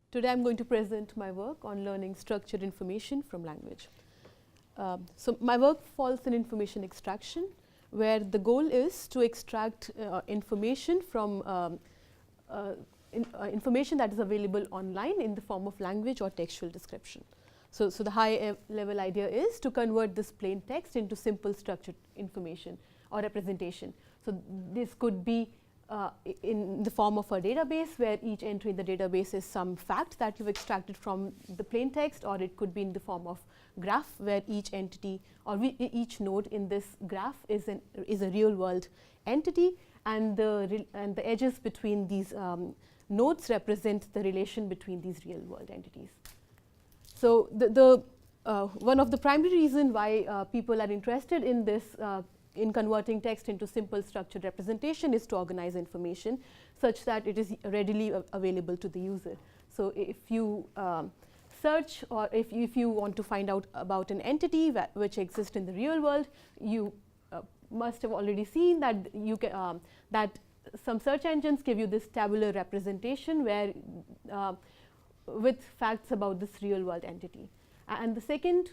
Today I'm going to present my work on learning structured information from language. So my work falls in information extraction, where the goal is to extract information from information that is available online in the form of language or textual description. So the high level idea is to convert this plain text into simple structured information or representation. So this could be in the form of a database, where each entry in the database is some fact that you've extracted from the plain text, or it could be in the form of graph, where each entity or each node in this graph is a real world entity, and the edges between these nodes represent the relation between these real world entities. So one of the primary reasons why people are interested in this in converting text into simple structured representation is to organize information such that it is readily available to the user. So if you search, or if you want to find out about an entity which exists in the real world, you must have already seen that you can that some search engines give you this tabular representation where with facts about this real world entity. And the second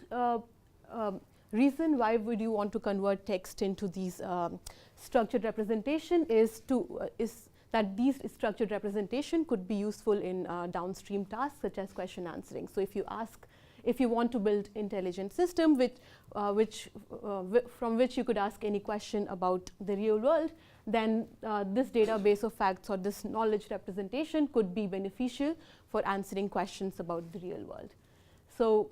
reason why would you want to convert text into these structured representation is that these structured representation could be useful in downstream tasks such as question answering. So if you want to build intelligent system from which you could ask any question about the real world, then this database of facts or this knowledge representation could be beneficial for answering questions about the real world. So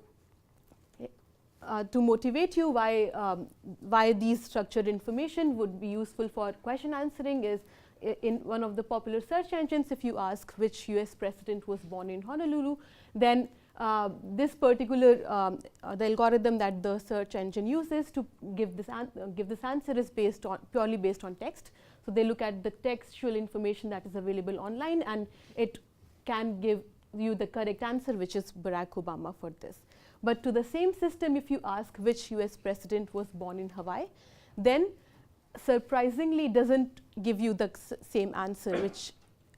to motivate you why these structured information would be useful for question answering is, in one of the popular search engines, if you ask which US president was born in Honolulu, then this particular the algorithm that the search engine uses to give this answer is purely based on text. So they look at the textual information that is available online, and it can give you the correct answer, which is Barack Obama for this. But to the same system, if you ask which US president was born in Hawaii, then surprisingly doesn't give you the same answer,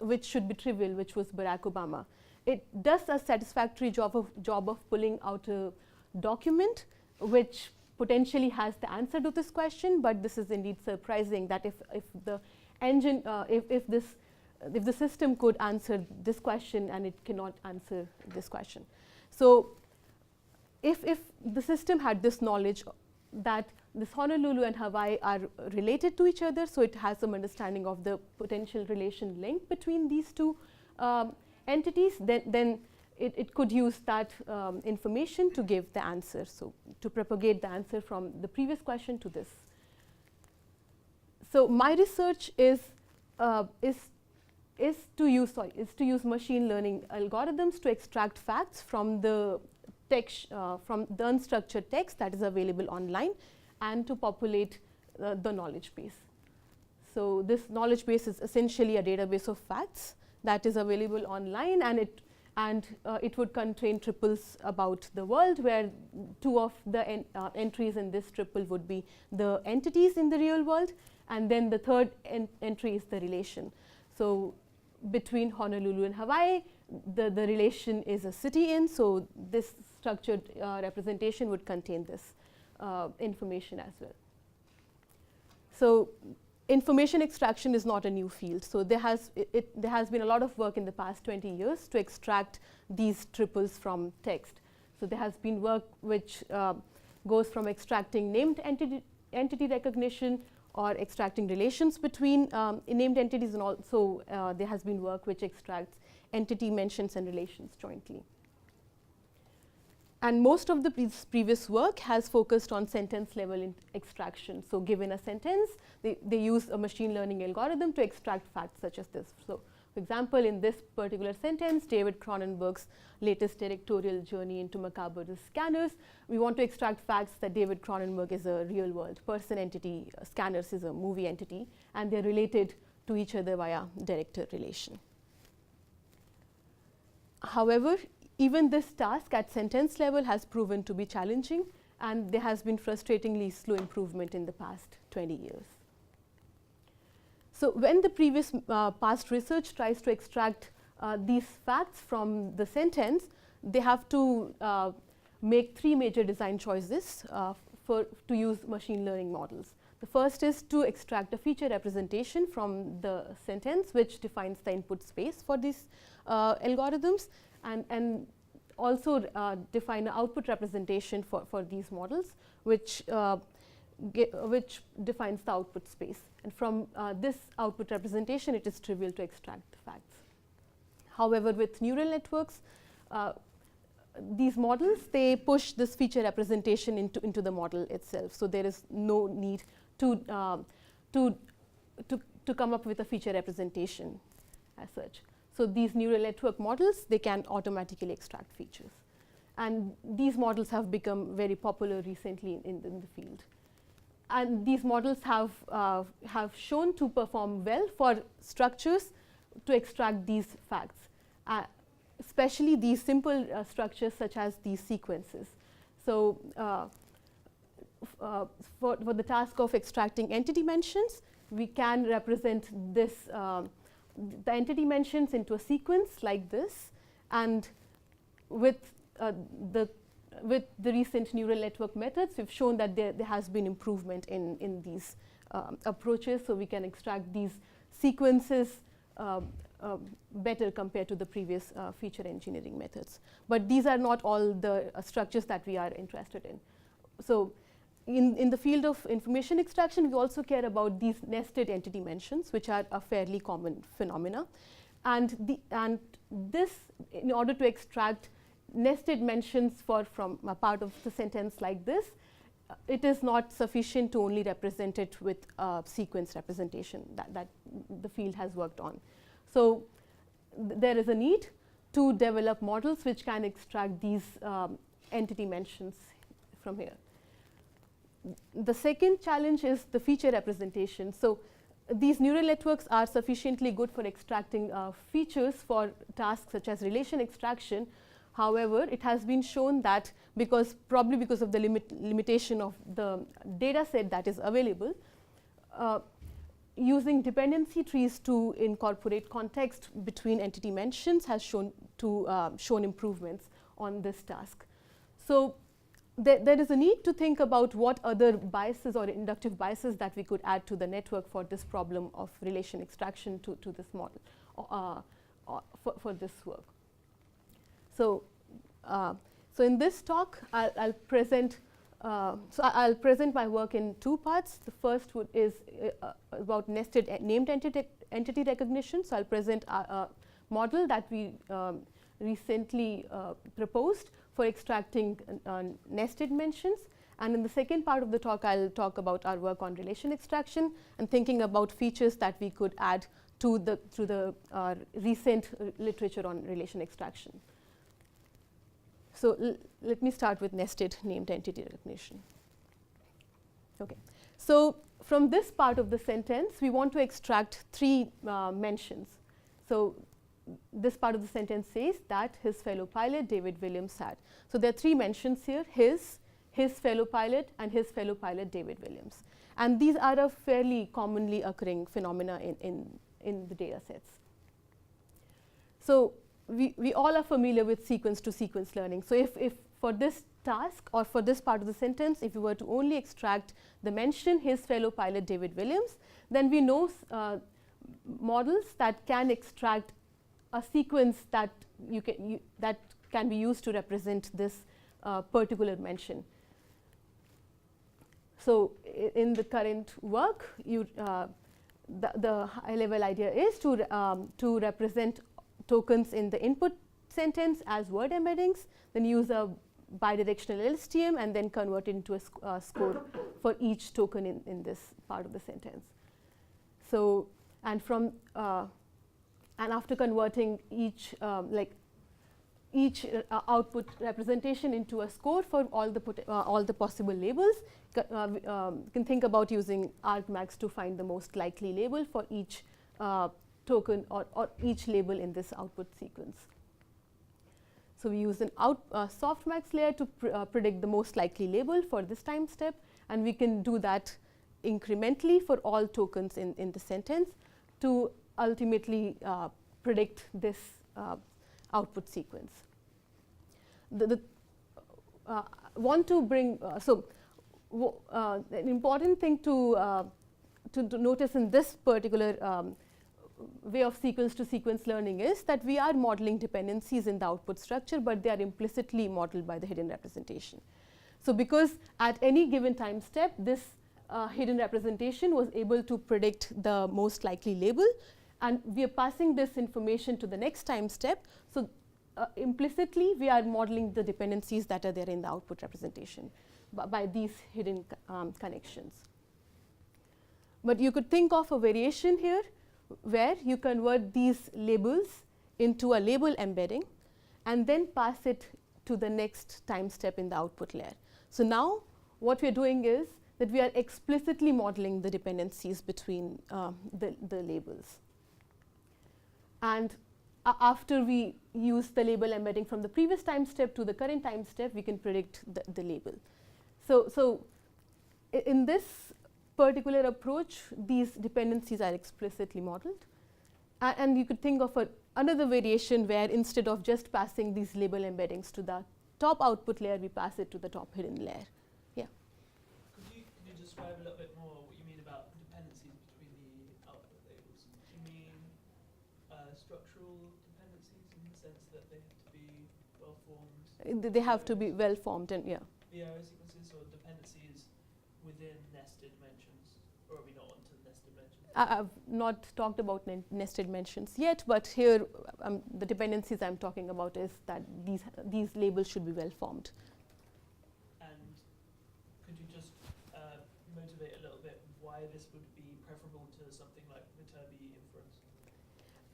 which should be trivial, which was Barack Obama. It does a satisfactory job of pulling out a document which potentially has the answer to this question, but this is indeed surprising that if the engine if the system could answer this question and it cannot answer this question. So if the system had this knowledge that this Honolulu and Hawaii are related to each other, so it has some understanding of the potential relation link between these two entities, then it could use that information to give the answer, so to propagate the answer from the previous question to this. So my research is to use machine learning algorithms to extract facts from the text from the unstructured text that is available online, and to populate the knowledge base. So this knowledge base is essentially a database of facts that is available online, and it would contain triples about the world, where two of the entries in this triple would be the entities in the real world, and then the third entry is the relation. So between Honolulu and Hawaii, the relation is a city in, so this structured representation would contain this information as well. So information extraction is not a new field. So there has been a lot of work in the past 20 years to extract these triples from text. So there has been work which goes from extracting named entity recognition or extracting relations between named entities, and also there has been work which extracts entity mentions and relations jointly. And most of the previous work has focused on sentence level extraction. So given a sentence, they use a machine learning algorithm to extract facts such as this. So for example, in this particular sentence, David Cronenberg's latest directorial journey into macabre scanners, we want to extract facts that David Cronenberg is a real world person entity, Scanners is a movie entity, and they're related to each other via director relation. However, even this task at sentence level has proven to be challenging, and there has been frustratingly slow improvement in the past 20 years. So when the past research tries to extract these facts from the sentence, they have to make 3 major design choices to use machine learning models. The first is to extract a feature representation from the sentence, which defines the input space for these algorithms, and also define an output representation for these models, which defines the output space. And from this output representation, it is trivial to extract the facts. However, with neural networks, these models, they push this feature representation into the model itself. So there is no need to come up with a feature representation as such. So these neural network models, they can automatically extract features. And these models have become very popular recently in the field. And these models have shown to perform well for structures to extract these facts, especially these simple structures such as these sequences. So for the task of extracting entity mentions, we can represent this the entity mentions into a sequence like this, and with the recent neural network methods, we've shown that there has been improvement in these approaches. So we can extract these sequences better compared to the previous feature engineering methods. But these are not all the structures that we are interested in. So in the field of information extraction, we also care about these nested entity mentions, which are a fairly common phenomena. And this, in order to extract nested mentions from a part of the sentence like this, it is not sufficient to only represent it with a sequence representation that the field has worked on. So there is a need to develop models which can extract these entity mentions from here. The second challenge is the feature representation. So these neural networks are sufficiently good for extracting features for tasks such as relation extraction. However, it has been shown that probably because of the limitation of the data set that is available, using dependency trees to incorporate context between entity mentions has shown improvements on this task. So there is a need to think about what other biases or inductive biases that we could add to the network for this problem of relation extraction to this model for this work. So in this talk, I'll present my work in 2 parts. The first is about nested named entity recognition. So I'll present a model that we recently proposed for extracting nested mentions. And in the second part of the talk, I'll talk about our work on relation extraction and thinking about features that we could add to the recent literature on relation extraction. So let me start with nested named entity recognition. Okay. So from this part of the sentence, we want to extract 3 mentions. So this part of the sentence says that his fellow pilot David Williams had. So there are 3 mentions here: his fellow pilot, and his fellow pilot David Williams. And these are a fairly commonly occurring phenomena in the data sets. So we all are familiar with sequence to sequence learning. So if for this task or for this part of the sentence, if we were to only extract the mention his fellow pilot David Williams, then we know models that can extract a sequence that that can be used to represent this particular mention. So in the current work, the high-level idea is to represent tokens in the input sentence as word embeddings, then use a bidirectional LSTM, and then convert it into a score for each token in this part of the sentence. So and after converting each output representation into a score for all the possible labels, you can think about using argmax to find the most likely label for each token or each label in this output sequence. So we use an softmax layer to predict the most likely label for this time step, and we can do that incrementally for all tokens in the sentence to ultimately predict this output sequence. Want to bring an important thing to notice in this particular way of sequence to sequence learning is that we are modeling dependencies in the output structure, but they are implicitly modeled by the hidden representation. So because at any given time step, this hidden representation was able to predict the most likely label, and we are passing this information to the next time step. So implicitly, we are modeling the dependencies that are there in the output representation by these hidden connections. But you could think of a variation here where you convert these labels into a label embedding and then pass it to the next time step in the output layer. So now what we are doing is that we are explicitly modeling the dependencies between the labels. And after we use the label embedding from the previous time step to the current time step, we can predict the label. So in this particular approach, these dependencies are explicitly modeled. And you could think of another variation where instead of just passing these label embeddings to the top output layer, we pass it to the top hidden layer. Yeah. Could you describe a little bit more what you mean about dependencies between the output labels? Do you mean structural dependencies in the sense that they have to be well formed? They have to be well formed, and yeah. VRO sequences or dependencies within nested mentions, or are we not onto nested mentions? I've not talked about nested mentions yet, but here the dependencies I'm talking about is that these labels should be well formed. And could you just motivate a little bit why this would be preferable to something like Viterbi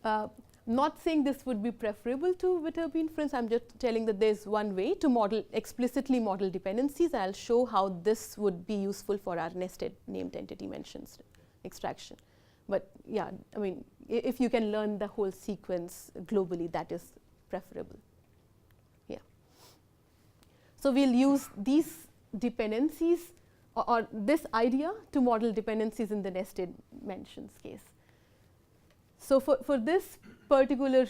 inference? Not saying this would be preferable to Viterbi inference. I'm just telling that there's one way to explicitly model dependencies. I'll show how this would be useful for our nested named entity mentions extraction. But yeah, I mean, if you can learn the whole sequence globally, that is preferable. Yeah. So we'll use these dependencies or this idea to model dependencies in the nested mentions case. So for this particular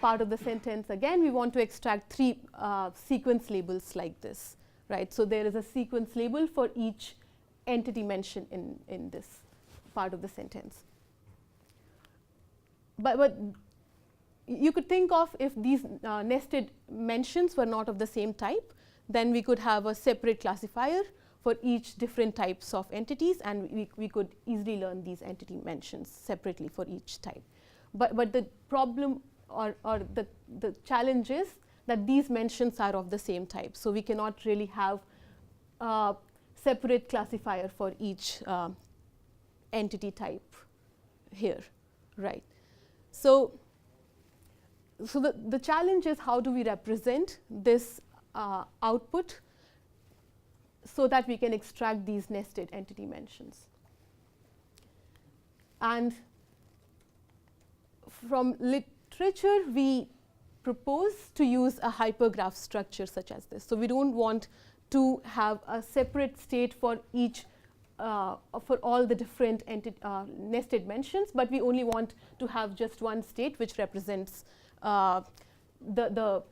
part of the sentence, again, we want to extract three sequence labels like this, right? So there is a sequence label for each entity mention in this part of the sentence. But you could think of if these nested mentions were not of the same type, then we could have a separate classifier for each different types of entities, and we could easily learn these entity mentions separately for each type. But the problem or the challenge is that these mentions are of the same type. So we cannot really have a separate classifier for each entity type here, right? So the challenge is how do we represent this output so that we can extract these nested entity mentions. And from literature, we propose to use a hypergraph structure such as this. So we don't want to have a separate state for each for all the different nested mentions, but we only want to have just one state which represents the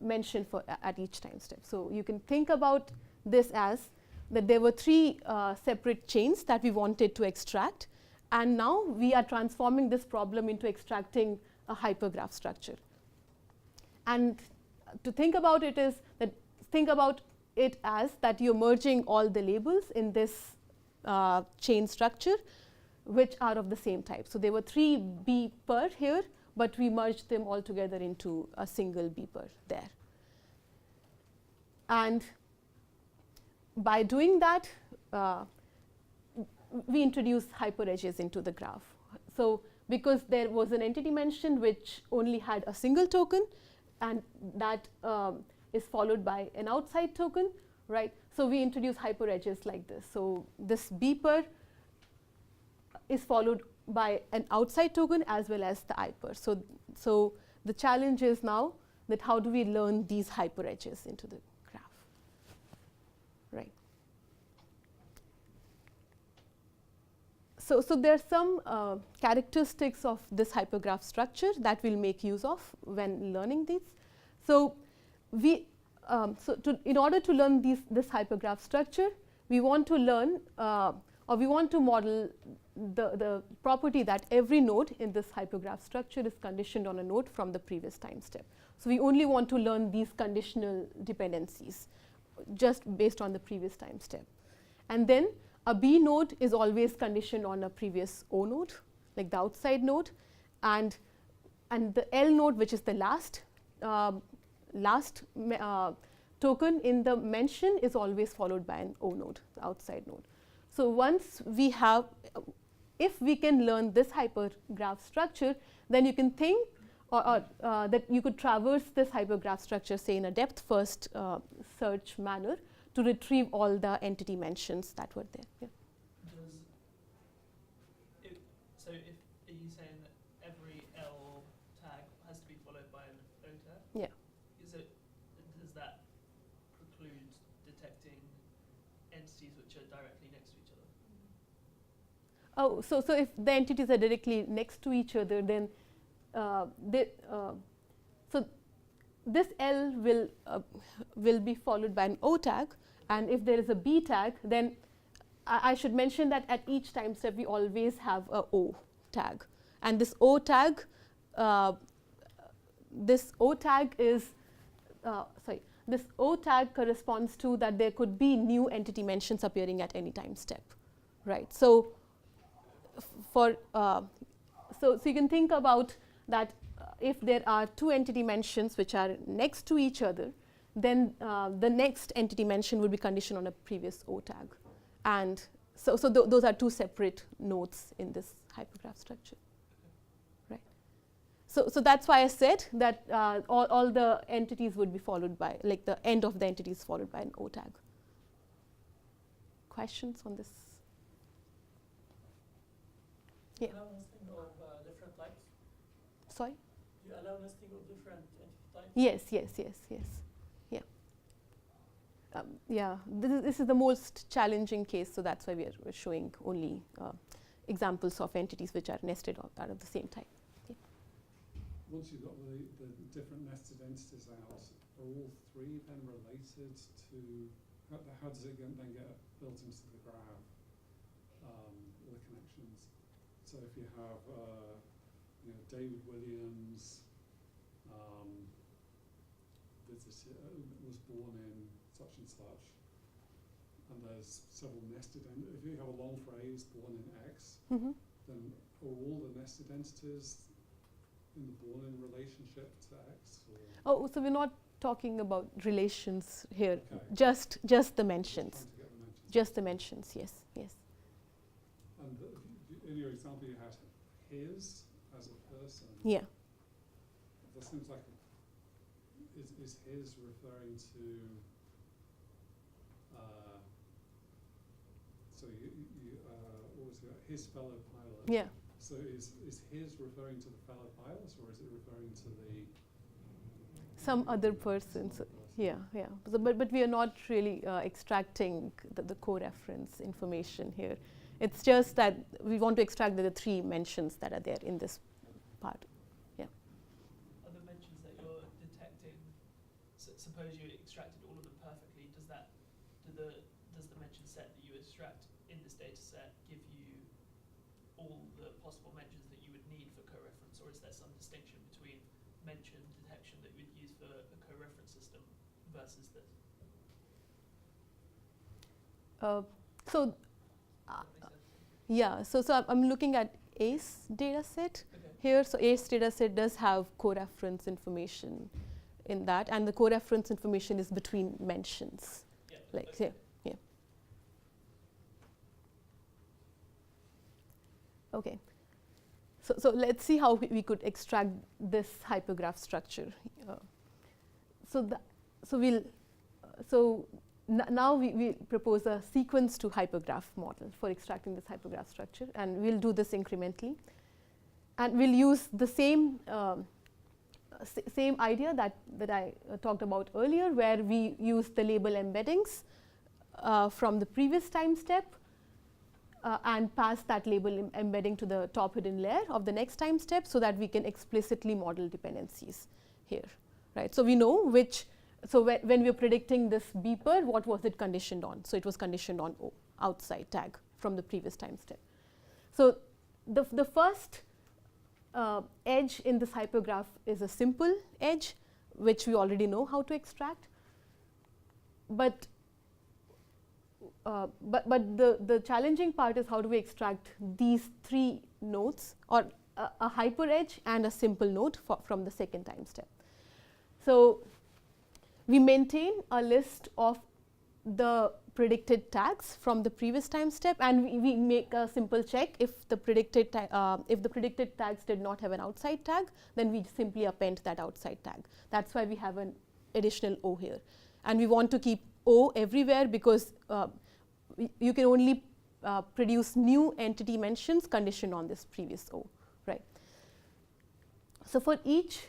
mention for at each time step. So you can think about this as that there were three separate chains that we wanted to extract, and now we are transforming this problem into extracting a hypergraph structure. And to think about it is that think about it as that you're merging all the labels in this chain structure which are of the same type. So there were 3 B per here, but we merged them all together into a single B per there. And by doing that, we introduced hyperedges into the graph. So because there was an entity mention which only had a single token, and that is followed by an outside token, right? So we introduce hyperedges like this. So this B per is followed by an outside token as well as the I per. So the challenge is now that how do we learn these hyperedges into the graph, right? So there are some characteristics of this hypergraph structure that we'll make use of when learning these. So in order to learn this hypergraph structure, we want to learn or we want to model the property that every node in this hypergraph structure is conditioned on a node from the previous time step. So we only want to learn these conditional dependencies just based on the previous time step. And then a B node is always conditioned on a previous O node, like the outside node, and the L node, which is the last token in the mention, is always followed by an O node, the outside node. So once we have, if we can learn this hypergraph structure, then you can think that you could traverse this hypergraph structure, say in a depth first search manner, to retrieve all the entity mentions that were there. Yeah. So are you saying that every L tag has to be followed by an O tag? Yeah. Does that preclude detecting entities which are directly next to each other? Oh, so if the entities are directly next to each other, then so this L will be followed by an O tag, and if there is a B tag, then I should mention that at each time step we always have a O tag, and this O tag corresponds to that there could be new entity mentions appearing at any time step, right? So so you can think about that if there are two entity mentions which are next to each other, then the next entity mention would be conditioned on a previous O tag. And so those are two separate nodes in this hypergraph structure, right? So that's why I said that all the entities would be followed by, like the end of the entity is followed by an O tag. Questions on this? Yeah. Allow listing of different types? Sorry? You allow listing of different entity types? Yes. Yeah. Yeah. This is the most challenging case, so that's why we're showing only examples of entities which are nested out of the same type. Yeah. Once you've got the different nested entities out, are all three then related to, how does it then get built into the graph, the connections? So if you have, David Williams was born in such and such, and there's several nested entities. If you have a long phrase, born in X, Mm-hmm. then are all the nested entities in the born in relationship to X? Or? Oh, so we're not talking about relations here, Okay. just the mentions. Just trying to get the mentions. Just the mentions, yes. And in your example, you had his as a person. Yeah. That seems like is his referring to? So what was it? His fellow pilot. Yeah. So is his referring to the fellow pilots, or is it referring to the? Some other person. So, yeah. So, but we are not really extracting the coreference information here. It's just that we want to extract the three mentions that are there in this part. Yeah. Are the mentions that you're detecting, suppose you extracted all of them perfectly, does the mention set that you extract in this data set give you all the possible mentions that you would need for coreference, or is there some distinction between mention detection that you would use for a coreference system versus this? Yeah, so I'm looking at ACE data set here. So ACE data set does have coreference information in that, and the coreference information is between mentions. Yeah. Like Okay. yeah. Okay. So let's see how we could extract this hypergraph structure. Now we propose a sequence to hypergraph model for extracting this hypergraph structure, and we'll do this incrementally. And we'll use the same idea that I talked about earlier, where we use the label embeddings from the previous time step and pass that label embedding to the top hidden layer of the next time step so that we can explicitly model dependencies here, right? So we know which, so when we are predicting this beeper, what was it conditioned on? So it was conditioned on O, outside tag from the previous time step. So the first edge in this hypergraph is a simple edge, which we already know how to extract. But the challenging part is how do we extract these three nodes, or a hyper edge and a simple node from the second time step. So we maintain a list of the predicted tags from the previous time step, and we make a simple check. If the predicted tags did not have an outside tag, then we simply append that outside tag. That's why we have an additional O here. And we want to keep O everywhere because you can only produce new entity mentions conditioned on this previous O, right? So for each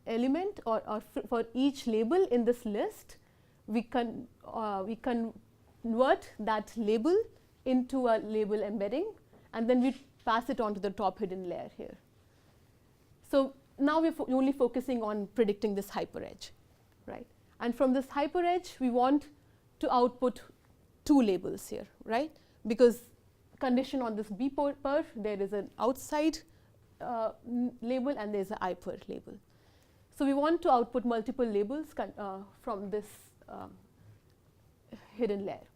element or for each label in this list, we convert that label into a label embedding, and then we pass it on to the top hidden layer here. So now we're only focusing on predicting this hyper edge, right? And from this hyper edge, we want to output two labels here, right? Because condition on this beeper, there is an outside label and there's an hyper label. So we want to output multiple labels from this hidden layer.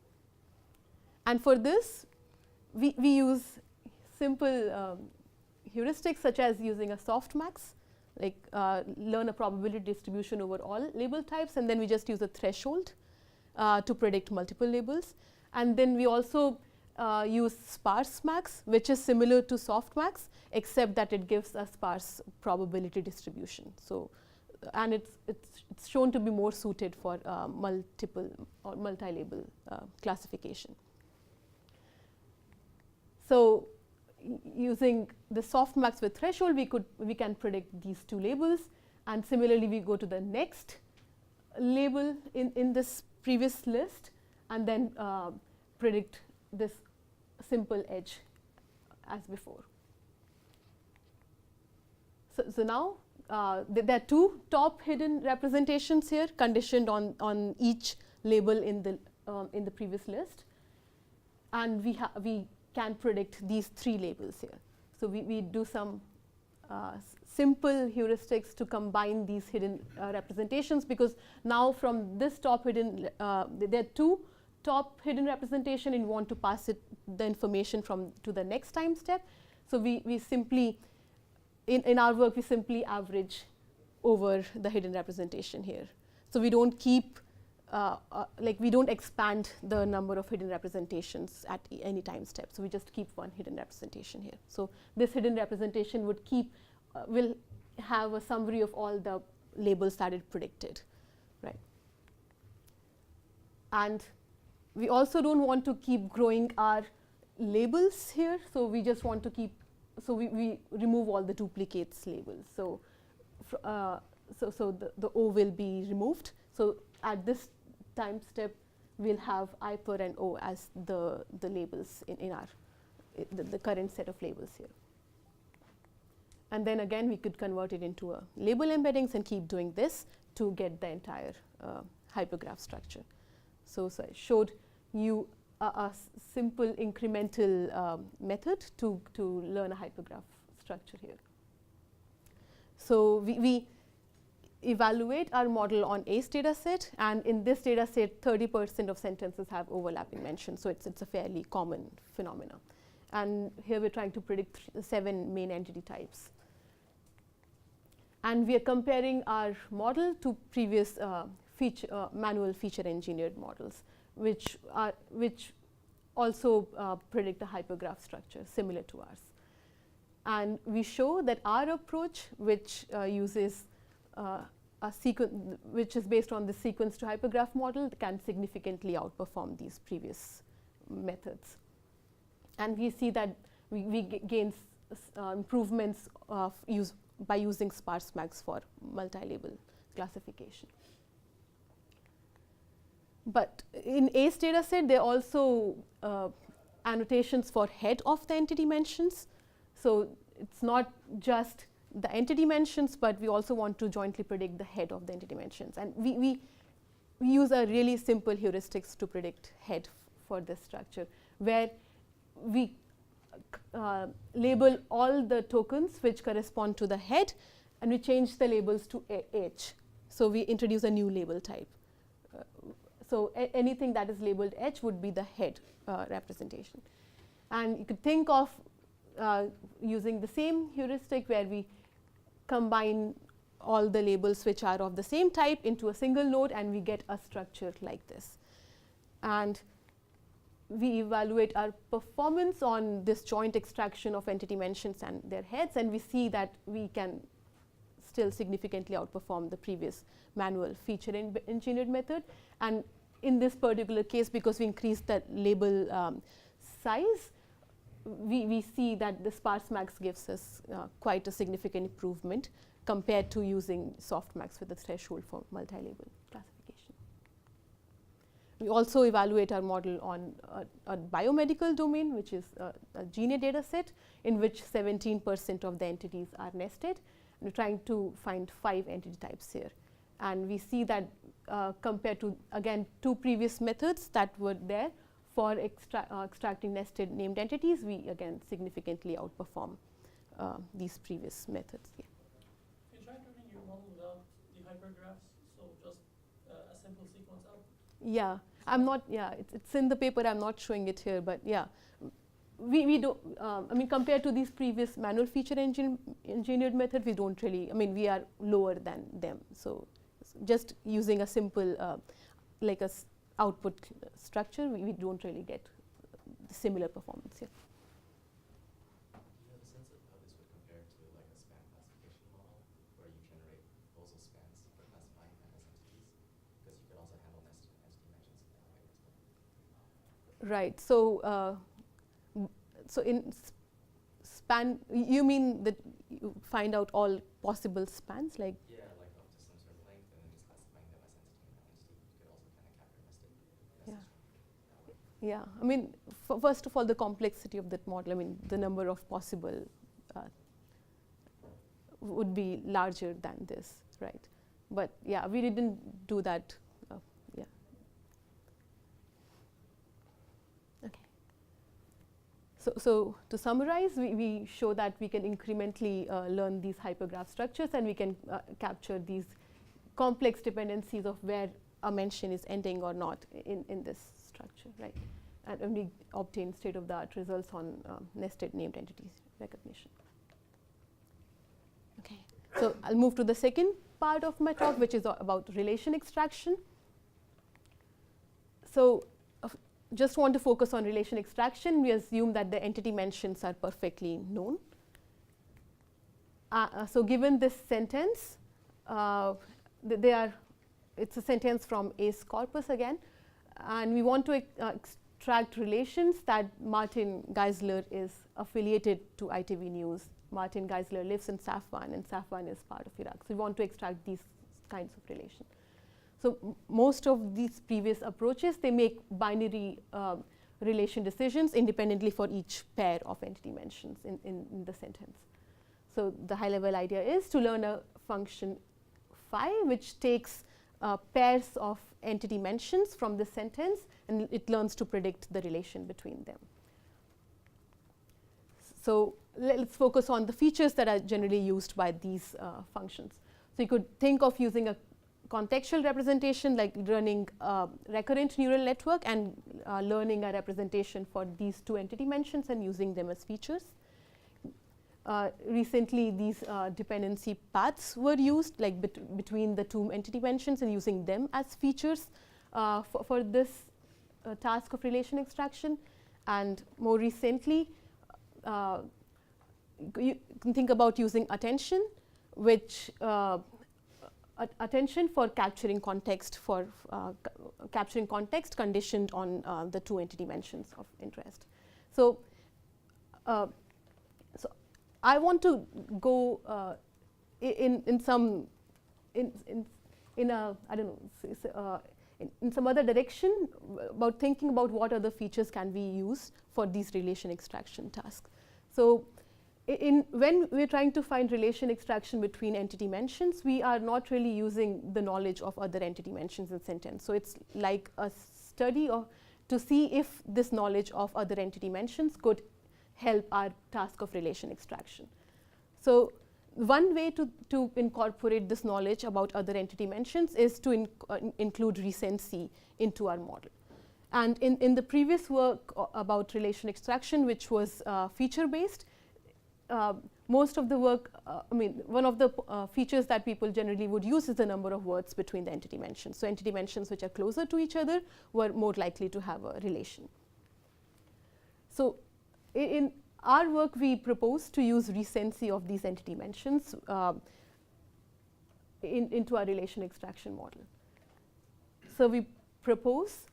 And for this, we use simple heuristics such as using a softmax, like learn a probability distribution over all label types, and then we just use a threshold to predict multiple labels. And then we also use sparse max, which is similar to softmax, except that it gives a sparse probability distribution. So, and it's shown to be more suited for multiple or multi-label classification. So using the softmax with threshold, we can predict these two labels, and similarly we go to the next label in this previous list, and then predict this simple edge as before. So now there are two top hidden representations here, conditioned on each label in the previous list, and we can predict these three labels here. So we do some simple heuristics to combine these hidden representations, because now from this top hidden, there are two top hidden representation, and we want to pass the information to the next time step. So we simply, in our work, we simply average over the hidden representation here. So we don't keep, we don't expand the number of hidden representations at any time step. So we just keep one hidden representation here. So this hidden representation would will have a summary of all the labels that it predicted, right? And we also don't want to keep growing our labels here. So we just want to keep, so we remove all the duplicates labels. So the O will be removed. So at this time step, we'll have hyper and O as the labels in our the current set of labels here. And then again, we could convert it into a label embeddings and keep doing this to get the entire hypergraph structure. So I showed you a simple incremental method to learn a hypergraph structure here. So we evaluate our model on ACE data set, and in this data set, 30% of sentences have overlapping mentions. So it's a fairly common phenomenon. And here we're trying to predict 7 main entity types. And we are comparing our model to previous manual feature engineered models, which also predict a hypergraph structure similar to ours. And we show that our approach, which uses a sequence, which is based on the sequence to hypergraph model, can significantly outperform these previous methods. And we see that we gain improvements by using sparse max for multi-label classification. But in ACE data set, they also annotations for head of the entity mentions. So it's not just the entity mentions, but we also want to jointly predict the head of the entity mentions. And we use a really simple heuristics to predict head for this structure, where we label all the tokens which correspond to the head, and we change the labels to H. So we introduce a new label type. So anything that is labeled H would be the head representation. And you could think of using the same heuristic where we combine all the labels which are of the same type into a single node, and we get a structure like this. And we evaluate our performance on this joint extraction of entity mentions and their heads, and we see that we can still significantly outperform the previous manual feature engineered method. And in this particular case, because we increased the label size, we see that the sparse-max gives us quite a significant improvement compared to using softmax with a threshold for multi-label classification. We also evaluate our model on a biomedical domain, which is a GENA data set in which 17% of the entities are nested. And we're trying to find 5 entity types here. And we see that compared to, again, 2 previous methods that were there for extracting nested named entities, we again significantly outperform these previous methods. Yeah. You tried running your model without the hypergraphs, so just a simple sequence output? Yeah, I'm not, yeah, it's in the paper, I'm not showing it here, but yeah. We don't, I mean, compared to these previous manual feature engineered method, we don't really, I mean, we are lower than them. So just using a simple, like a output structure, we don't really get similar performance here. Do you have a sense of how this would compare to like a span classification model, where you generate proposal spans for classifying them as entities? Because you could also handle nested entity mentions in that way as well. Right. So, so in span, you mean that you find out all possible spans, like? Yeah, like up to some sort of length, and then just classifying them as entity and non-entity. You could also kind of capture nested message that way. Yeah, I mean, first of all, the complexity of that model, I mean, the number of possible would be larger than this, right? But yeah, we didn't do that. Yeah. Okay. So to summarize, we show that we can incrementally learn these hypergraph structures, and we can capture these complex dependencies of where a mention is ending or not in this structure, right? And we obtain state-of-the-art results on nested named entities recognition. Okay, so I'll move to the second part of my talk, which is about relation extraction. So just want to focus on relation extraction. We assume that the entity mentions are perfectly known. So given this sentence, it's a sentence from A's corpus again, and we want to extract relations that Martin Geisler is affiliated to ITV News. Martin Geisler lives in Safwan, and Safwan is part of Iraq. So we want to extract these kinds of relations. So most of these previous approaches, they make binary relation decisions independently for each pair of entity mentions in the sentence. So the high-level idea is to learn a function phi, which takes pairs of entity mentions from the sentence, and it learns to predict the relation between them. So let's focus on the features that are generally used by these functions. So you could think of using a contextual representation, like running a recurrent neural network and learning a representation for these 2 entity mentions and using them as features. Recently, these dependency paths were used, like between the 2 entity mentions, and using them as features for this task of relation extraction. And more recently, you can think about using attention, which attention for capturing context, capturing context conditioned on the 2 entity mentions of interest. So, I want to go in in some other direction about thinking about what other features can we use for these relation extraction tasks. So when we're trying to find relation extraction between entity mentions, we are not really using the knowledge of other entity mentions in sentence. So it's like a study to see if this knowledge of other entity mentions could help our task of relation extraction. So one way to incorporate this knowledge about other entity mentions is to include recency into our model. And in the previous work about relation extraction, which was feature-based, most of the work, one of the features that people generally would use is the number of words between the entity mentions. So entity mentions which are closer to each other were more likely to have a relation. So in our work, we propose to use recency of these entity mentions into our relation extraction model. So we propose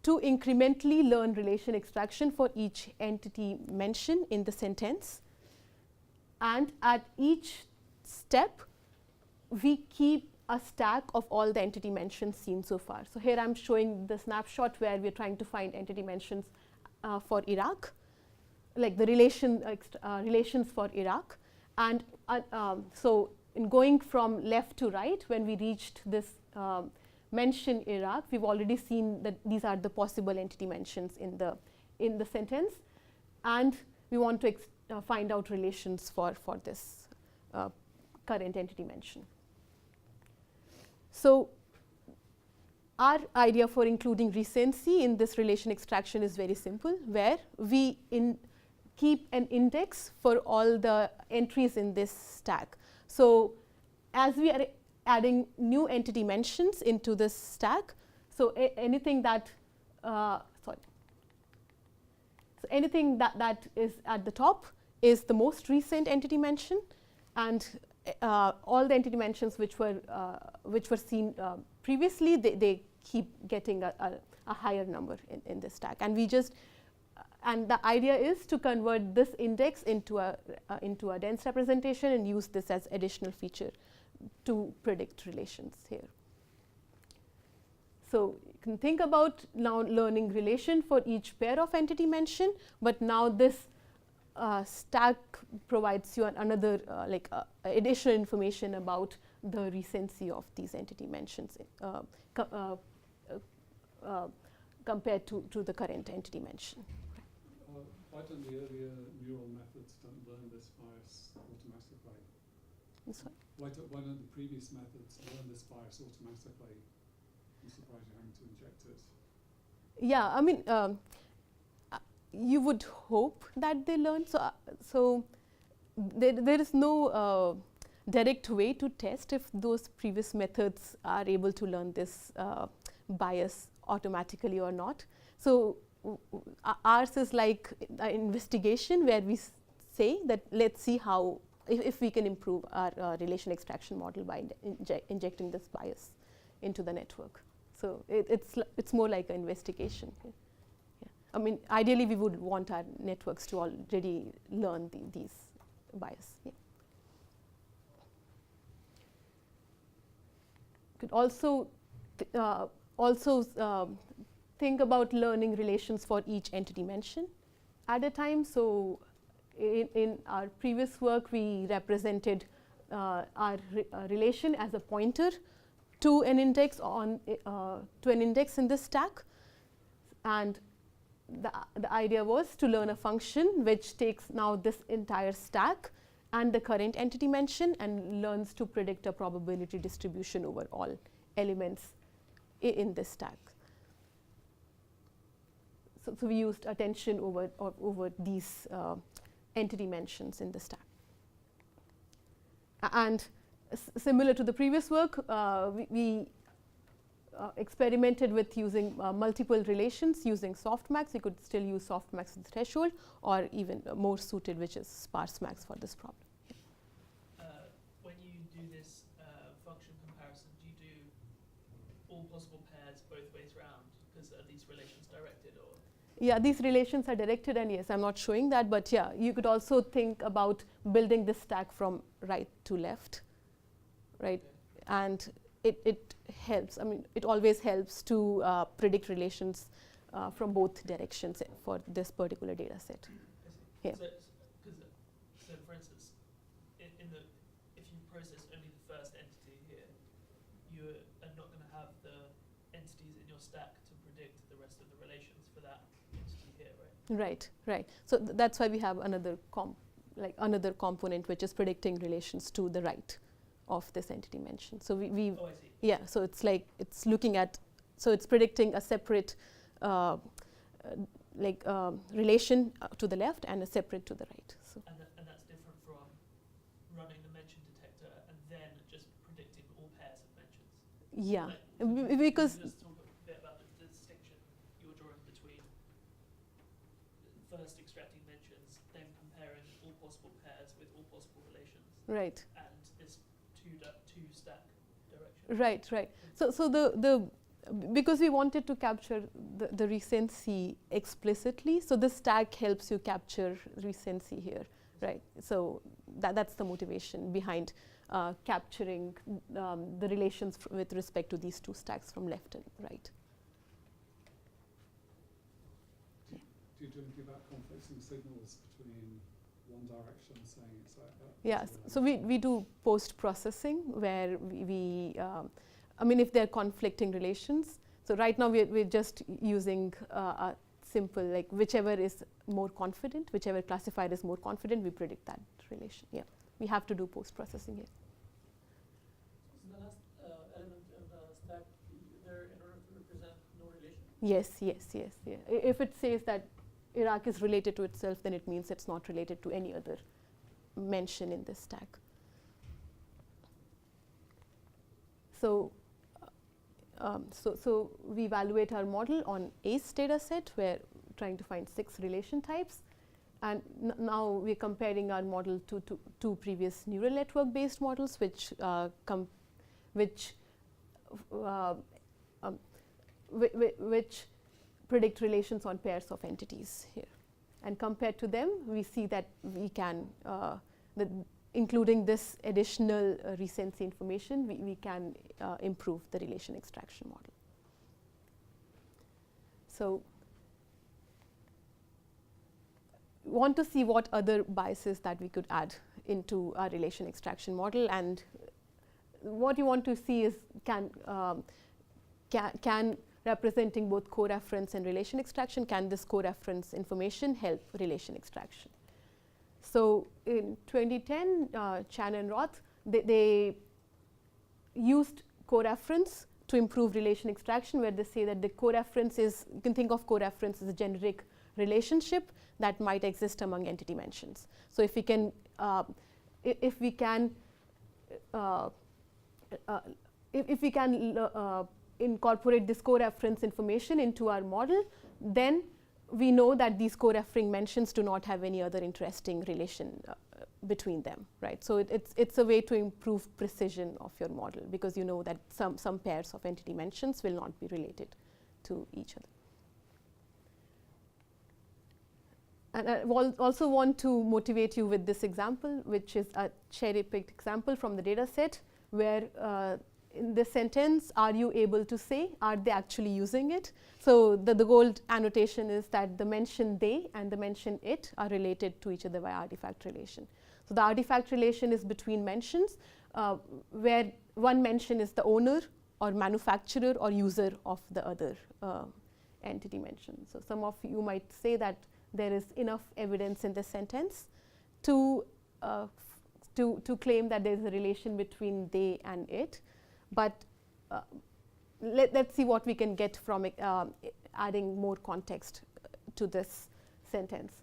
to incrementally learn relation extraction for each entity mention in the sentence. And at each step, we keep a stack of all the entity mentions seen so far. So here I'm showing the snapshot where we're trying to find entity mentions for Iraq, like the relations for Iraq. And so in going from left to right, when we reached this mention Iraq, we've already seen that these are the possible entity mentions in the sentence. And we want to find out relations for this current entity mention. So our idea for including recency in this relation extraction is very simple, where we keep an index for all the entries in this stack. So as we are adding new entity mentions into this stack, so anything that anything that is at the top is the most recent entity mention, and all the entity mentions which were seen previously, they keep getting a higher number in this stack. And we just and the idea is to convert this index into a dense representation and use this as additional feature to predict relations here. So you can think about now learning relation for each pair of entity mention, but now this stack provides you another additional information about the recency of these entity mentions compared to the current entity mention. Why don't the earlier neural methods don't learn this bias automatically? Why don't the previous methods learn this bias automatically? I'm surprised you're having to inject it. Yeah, I mean, you would hope that they learn. So there is no direct way to test if those previous methods are able to learn this bias automatically or not. So ours is like an investigation where we say that let's see how if we can improve our relation extraction model by injecting this bias into the network. So it's more like an investigation. Yeah. I mean, ideally we would want our networks to already learn these bias. Yeah. Could also think about learning relations for each entity mention at a time. So in our previous work, we represented our relation as a pointer to an index in this stack, and the idea was to learn a function which takes now this entire stack and the current entity mention and learns to predict a probability distribution over all elements in this stack. So we used attention over these entity mentions in the stack. And similar to the previous work, we experimented with using multiple relations using softmax. You could still use softmax with threshold, or even more suited, which is sparse-max for this problem. When you do this function comparison, do you do all possible pairs both ways round? Because are these relations directed, or? Yeah, these relations are directed, and yes, I'm not showing that, but yeah, you could also think about building this stack from right to left, right? Okay. And it helps. I mean, it always helps to predict relations from both directions for this particular data set. Yeah. So for instance, if you process only the first entity here, you are not going to have the entities in your stack to predict the rest of the relations for that entity here, right? Right. So that's why we have another another component which is predicting relations to the right of this entity mentioned. So we Oh, I see. yeah. So it's like it's looking at, so it's predicting a separate relation to the left and a separate to the right. So And that's different from running the mention detector and then just predicting all pairs of mentions. yeah, Like, because can you just talk a bit about the distinction you're drawing between first extracting mentions, then comparing all possible pairs with all possible relations, right. and this two stack direction. Right. So the because we wanted to capture the recency explicitly, so the stack helps you capture recency here, right? So that's the motivation behind capturing the relations with respect to these two stacks from left and right. Do you do anything about conflicting signals between one direction saying it's Yes, so we do post-processing where I mean, if there are conflicting relations. So right now we're just using a simple, like whichever is more confident, whichever classifier is more confident, we predict that relation. Yeah, we have to do post-processing here. So the last element of the stack there in order to represent no relation? Yes. Yeah. If it says that Iraq is related to itself, then it means it's not related to any other mention in this stack. So we evaluate our model on ACE data set. We're trying to find 6 relation types. And now we're comparing our model to two previous neural network based models, which predict relations on pairs of entities here. And compared to them, we see that we can, including this additional recency information, we can improve the relation extraction model. So want to see what other biases that we could add into our relation extraction model, and what you want to see is can representing both coreference and relation extraction, can this coreference information help relation extraction? So in 2010, Chan and Roth, they used coreference to improve relation extraction, where they say that the coreference is, you can think of coreference as a generic relationship that might exist among entity mentions. So if we can incorporate this coreference information into our model, then we know that these coreferring mentions do not have any other interesting relation between them, right? So it's a way to improve precision of your model, because you know that some pairs of entity mentions will not be related to each other. And I also want to motivate you with this example, which is a cherry-picked example from the data set, where in this sentence, are you able to say, are they actually using it? So the gold annotation is that the mention they and the mention it are related to each other by artifact relation. So the artifact relation is between mentions, where one mention is the owner or manufacturer or user of the other entity mention. So some of you might say that there is enough evidence in this sentence to claim that there is a relation between they and it. But let's see what we can get from adding more context to this sentence.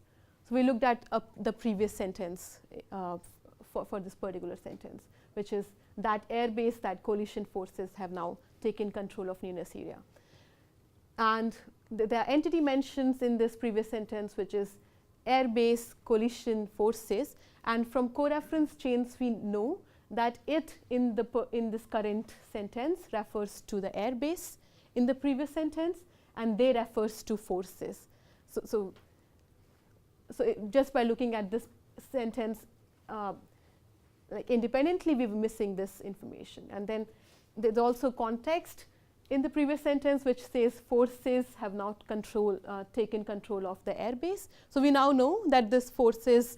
So we looked at the previous sentence for this particular sentence, which is that airbase, that coalition forces have now taken control of Near Syria. And there are entity mentions in this previous sentence, which is airbase, coalition forces. And from coreference chains, we know that it in this current sentence refers to the airbase in the previous sentence, and they refers to forces. So just by looking at this sentence like independently, we were missing this information. And then there's also context in the previous sentence which says forces have now taken control of the airbase. So we now know that these forces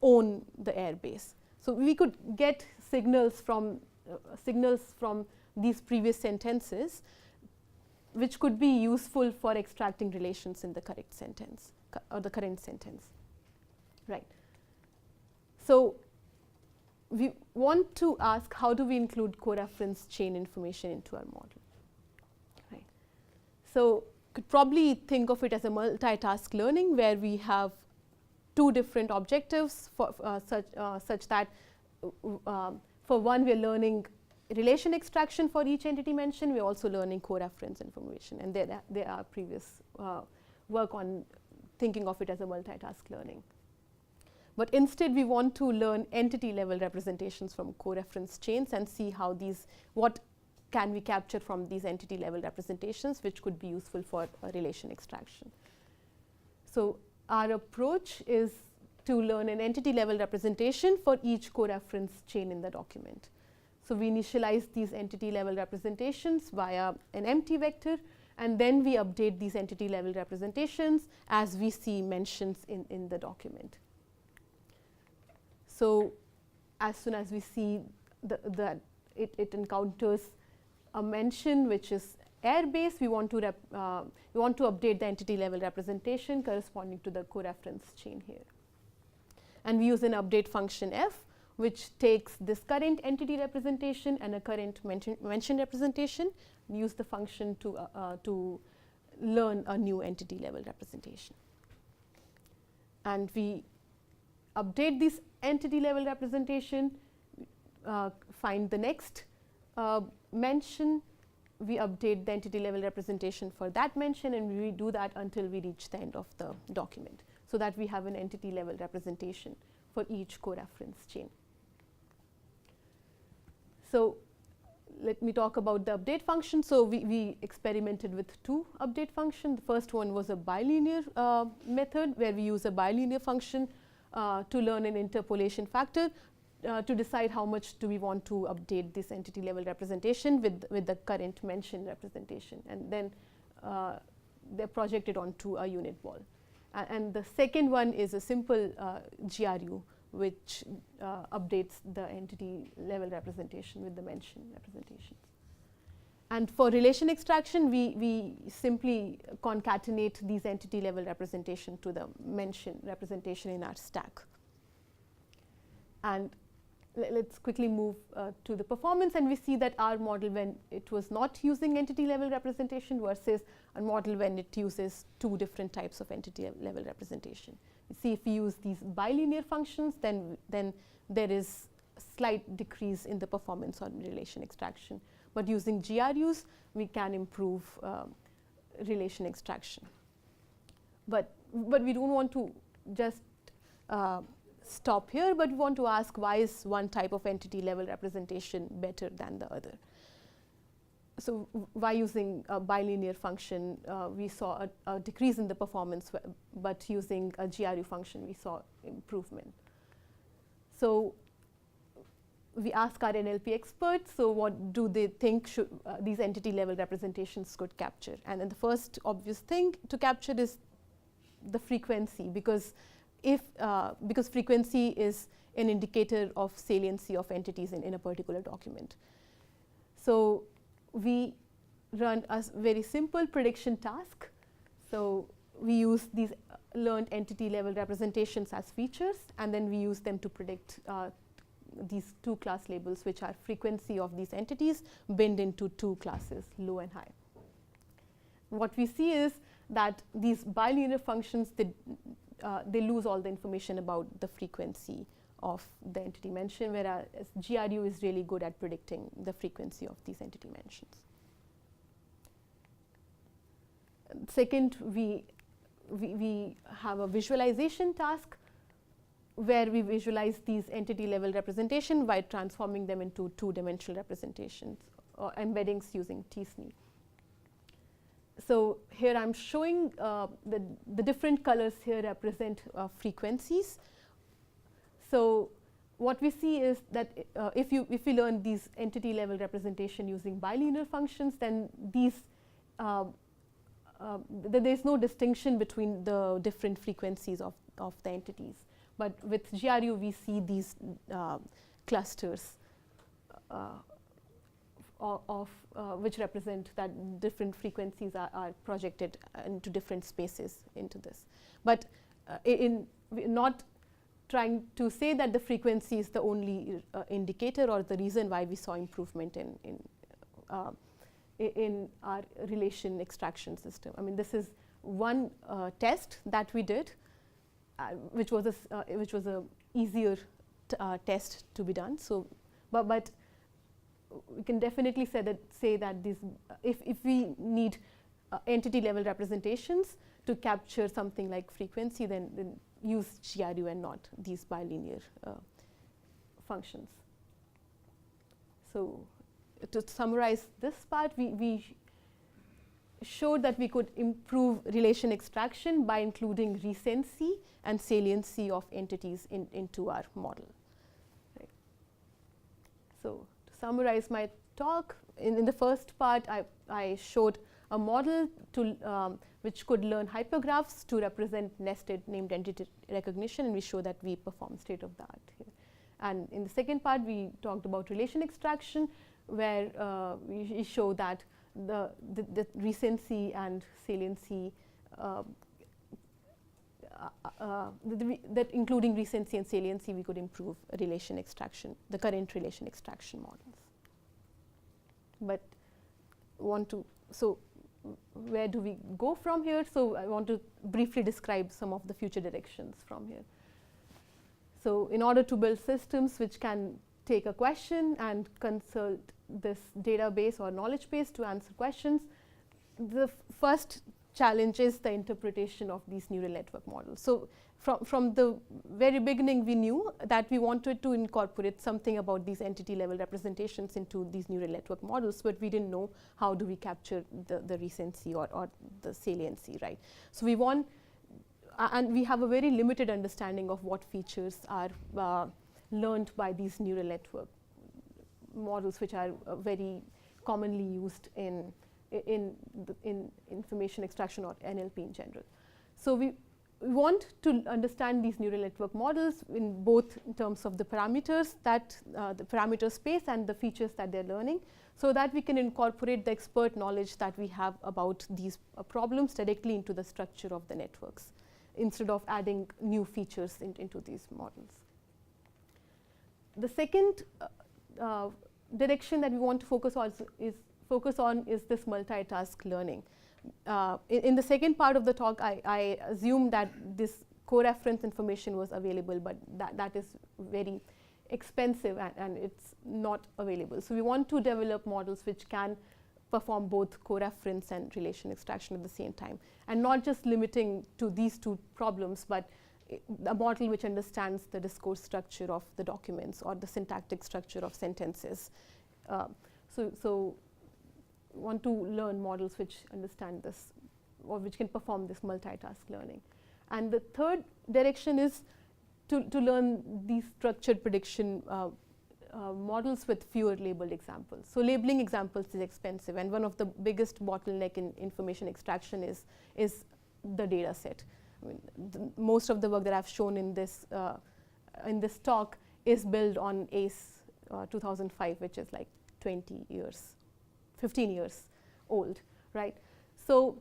own the airbase. So we could get signals from these previous sentences which could be useful for extracting relations in the correct sentence or the current sentence. Right. So we want to ask, how do we include coreference chain information into our model? Right. So could probably think of it as a multitask learning where we have two different objectives for such that for one we are learning relation extraction for each entity mentioned, we are also learning coreference information, and there are previous work on thinking of it as a multitask learning. But instead we want to learn entity level representations from coreference chains and see how what can we capture from these entity level representations which could be useful for relation extraction. So our approach is to learn an entity level representation for each coreference chain in the document. So we initialize these entity level representations via an empty vector, and then we update these entity level representations as we see mentions in the document. So as soon as we see that it encounters a mention which is airbase, we want to update the entity level representation corresponding to the coreference chain here. And we use an update function f, which takes this current entity representation and a current mention representation, and use the function to learn a new entity level representation. And we update this entity level representation, find the next mention, we update the entity level representation for that mention, and we do that until we reach the end of the document, so that we have an entity level representation for each coreference chain. So let me talk about the update function. So we experimented with two update functions. The first one was a bilinear method where we use a bilinear function to learn an interpolation factor to decide how much do we want to update this entity level representation with the current mention representation, and then they're projected onto a unit ball. And the second one is a simple GRU which updates the entity level representation with the mention representations. And for relation extraction, we simply concatenate these entity level representation to the mention representation in our stack. And let's quickly move to the performance, and we see that our model, when it was not using entity level representation, versus a model when it uses two different types of entity level representation. You see, if we use these bilinear functions, then there is a slight decrease in the performance on relation extraction. But using GRUs, we can improve relation extraction. But we don't want to just stop here, but we want to ask, why is one type of entity level representation better than the other? So by using a bilinear function, we saw a decrease in the performance, but using a GRU function, we saw improvement. So we ask our NLP experts, so what do they think these entity level representations could capture? And then the first obvious thing to capture is the frequency, because frequency is an indicator of saliency of entities in a particular document. So we run a very simple prediction task. So we use these learned entity level representations as features, and then we use them to predict these two class labels, which are frequency of these entities binned into two classes, low and high. What we see is that these bilinear functions, they lose all the information about the frequency of the entity mention, whereas GRU is really good at predicting the frequency of these entity mentions. Second, we have a visualization task where we visualize these entity level representation by transforming them into two-dimensional representations or embeddings using t-SNE. So here I'm showing the different colors here represent frequencies. So what we see is that if we learn these entity level representation using bilinear functions, then these there's no distinction between the different frequencies of the entities. But with GRU, we see these clusters of which represent that different frequencies are projected into different spaces into this. But we're not trying to say that the frequency is the only indicator or the reason why we saw improvement in our relation extraction system. I mean, this is one test that we did, which was a easier test to be done. So, but we can definitely say that these, if we need entity level representations to capture something like frequency, then use GRU and not these bilinear functions. So, to summarize this part, we showed that we could improve relation extraction by including recency and saliency of entities into our model. Right. So, to summarize my talk, in the first part, I showed a model which could learn hypergraphs to represent nested named entity recognition, and we show that we perform state of the art here. And in the second part, we talked about relation extraction, where we show that the recency and saliency, that including recency and saliency, we could improve relation extraction, the current relation extraction models. But so where do we go from here? So I want to briefly describe some of the future directions from here. So in order to build systems which can take a question and consult this database or knowledge base to answer questions, the first challenge is the interpretation of these neural network models. So from the very beginning, we knew that we wanted to incorporate something about these entity level representations into these neural network models, but we didn't know how do we capture the recency or the saliency, right? So we want, and we have a very limited understanding of what features are learned by these neural network models, which are very commonly used in information extraction or NLP in general. So we want to understand these neural network models in both in terms of the parameters that the parameter space and the features that they're learning, so that we can incorporate the expert knowledge that we have about these problems directly into the structure of the networks, instead of adding new features into these models. The second direction that we want to focus on is this multitask learning. In the second part of the talk, I assume that this coreference information was available, but that is very expensive and it's not available. So we want to develop models which can perform both coreference and relation extraction at the same time, and not just limiting to these two problems, but a model which understands the discourse structure of the documents or the syntactic structure of sentences. So want to learn models which understand this or which can perform this multitask learning. And the third direction is to learn these structured prediction models with fewer labeled examples. So labeling examples is expensive, and one of the biggest bottleneck in information extraction is the data set. I mean, most of the work that I've shown in this talk is built on ACE 2005, which is like 15 years old, right? So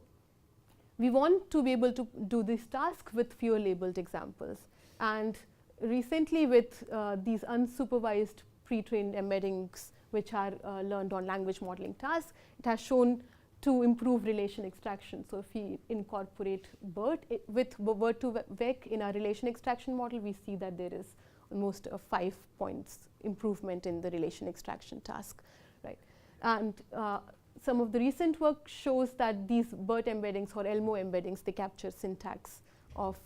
we want to be able to do this task with fewer labeled examples. And recently, with these unsupervised pre-trained embeddings, which are learned on language modeling tasks, it has shown to improve relation extraction. So if we incorporate BERT with word to vec in our relation extraction model, we see that there is almost a 5 points improvement in the relation extraction task, right? And some of the recent work shows that these BERT embeddings or ELMO embeddings, they capture syntax of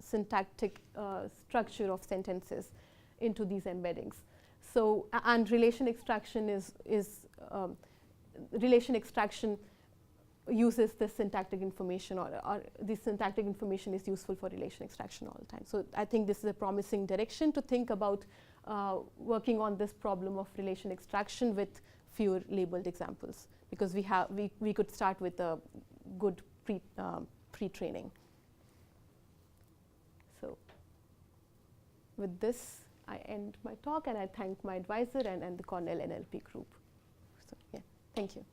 syntactic structure of sentences into these embeddings. So and relation extraction relation extraction uses this syntactic information, or this syntactic information is useful for relation extraction all the time. So I think this is a promising direction to think about working on this problem of relation extraction with fewer labeled examples, because we could start with a good pre-training. So with this, I end my talk, and I thank my advisor and the Cornell NLP group. So yeah, thank you.